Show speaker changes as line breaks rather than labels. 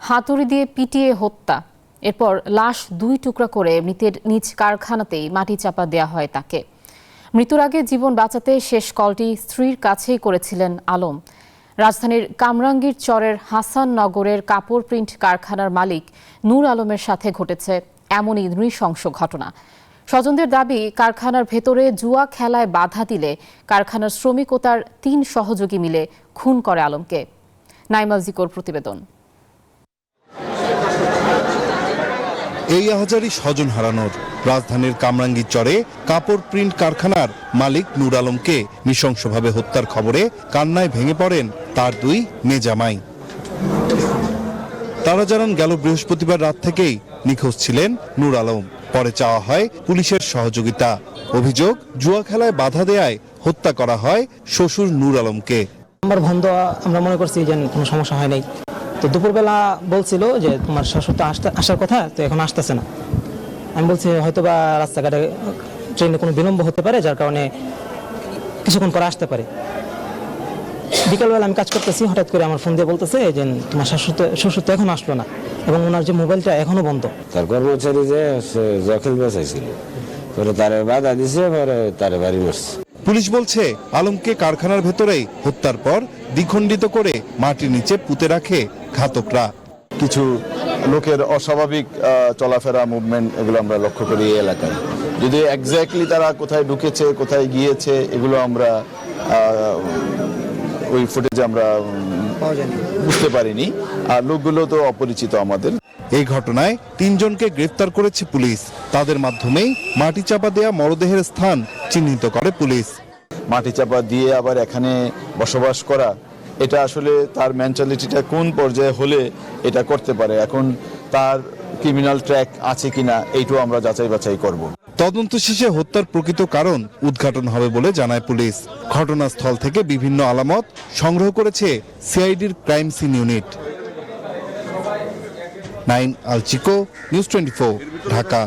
হাতুড়ি দিয়ে পিটিয়ে হত্যা, এরপর লাশ 2 টুকরা করে মৃতের নিজ কারখানাতেই মাটি চাপা দেয়া হয় তাকে। মৃত্যুর আগে জীবন বাঁচাতে শেষ কলটি স্ত্রীর কাছেই করেছিলেন আলম। রাজধানীর কামরাঙ্গীর চরের হাসান নগরের কাপড় প্রিন্ট কারখানার মালিক নূর আলমের সাথে ঘটেছে এমনই নৃশংস ঘটনা। স্বজনদের দাবি, কারখানার ভেতরে জুয়া খেলায় বাধা দিলে কারখানার শ্রমিক ও তার 3 সহযোগী মিলে খুন করে আলমকে। নাইমা জিকোর প্রতিবেদন।
এই আহাজারি স্বজন হারানোর। রাজধানীর কামরাঙ্গীর চরে কাপড় প্রিন্ট কারখানার মালিক নূর আলমকে নৃশংসভাবে হত্যার খবরে কান্নায় ভেঙে পড়েন তার 2 মেজামাই। তারা জানান, গেল বৃহস্পতিবার রাত থেকেই নিখোঁজ ছিলেন নূর আলম। পরে চাওয়া হয় পুলিশের সহযোগিতা। অভিযোগ, জুয়া খেলায় বাধা দেয়ায় হত্যা করা হয় শ্বশুর নূর আলমকে।
আমার বন্ধু, আমরা মনে করছি যে কোনো সমস্যা হয় নাই। তো দুপুরবেলা বলছিল যে তোমার শ্বশুর তো আসার কথা, তো এখন আসতেছে না। আমি বলছি হয়তো বা রাস্তাঘাটে ট্রেনে কোনো বিলম্ব হতে পারে, যার কারণে কিছুক্ষণ পরে আসতে পারে। বিকালবেলা আমি কাজ করতেছি, হঠাৎ করে আমার ফোন দিয়ে বলতেছে যে তোমার শ্বশুর তো এখন আসলো না, এবং ওনার যে মোবাইলটা এখনো বন্ধ।
তার কর্মচারী যে জখেল বেচাইছিল, পরে তারে বাধা দিছে, পরে তারে বাড়ি মারছে।
পুলিশ বলছে, আলমকে কারখানার ভেতরেই হত্যার পর দ্বিখণ্ডিত করে মাটির নিচে পুঁতে রাখে ঘাতকরা।
কিছু লোকের অস্বাভাবিক চলাফেরা, মুভমেন্ট, এগুলো আমরা লক্ষ্য করি এই এলাকায়। যদি এক্স্যাক্টলি তারা কোথায় ঢুকেছে, কোথায় গিয়েছে, এগুলো আমরা ওই ফুটেজে আমরা বুঝতে পারিনি। আর লোকগুলো তো অপরিচিত আমাদের।
এই ঘটনায় 3 জনকে গ্রেফতার করেছে পুলিশ। তাদের মাধ্যমেই মাটি চাপা দেয়া মরদেহের স্থান চিহ্নিত করে পুলিশ।
মাটি চাপা দিয়ে আবার এখানে বসবাস করা, এটা আসলে তার মেন্টালিটিটা কোন পর্যায়ে হলে এটা করতে পারে। এখন তার ক্রিমিনাল ট্র্যাক আছে কিনা, এইটাও আমরা যাচাই বাছাই করব।
তদন্ত শেষে হত্যার প্রকৃত কারণ উদ্ঘাটন হবে বলে জানায় পুলিশ। ঘটনাস্থল থেকে বিভিন্ন আলামত সংগ্রহ করেছে সিআইডির ক্রাইম সিন ইউনিট। নাইম আল চিকো, নিউজ 24, ঢাকা।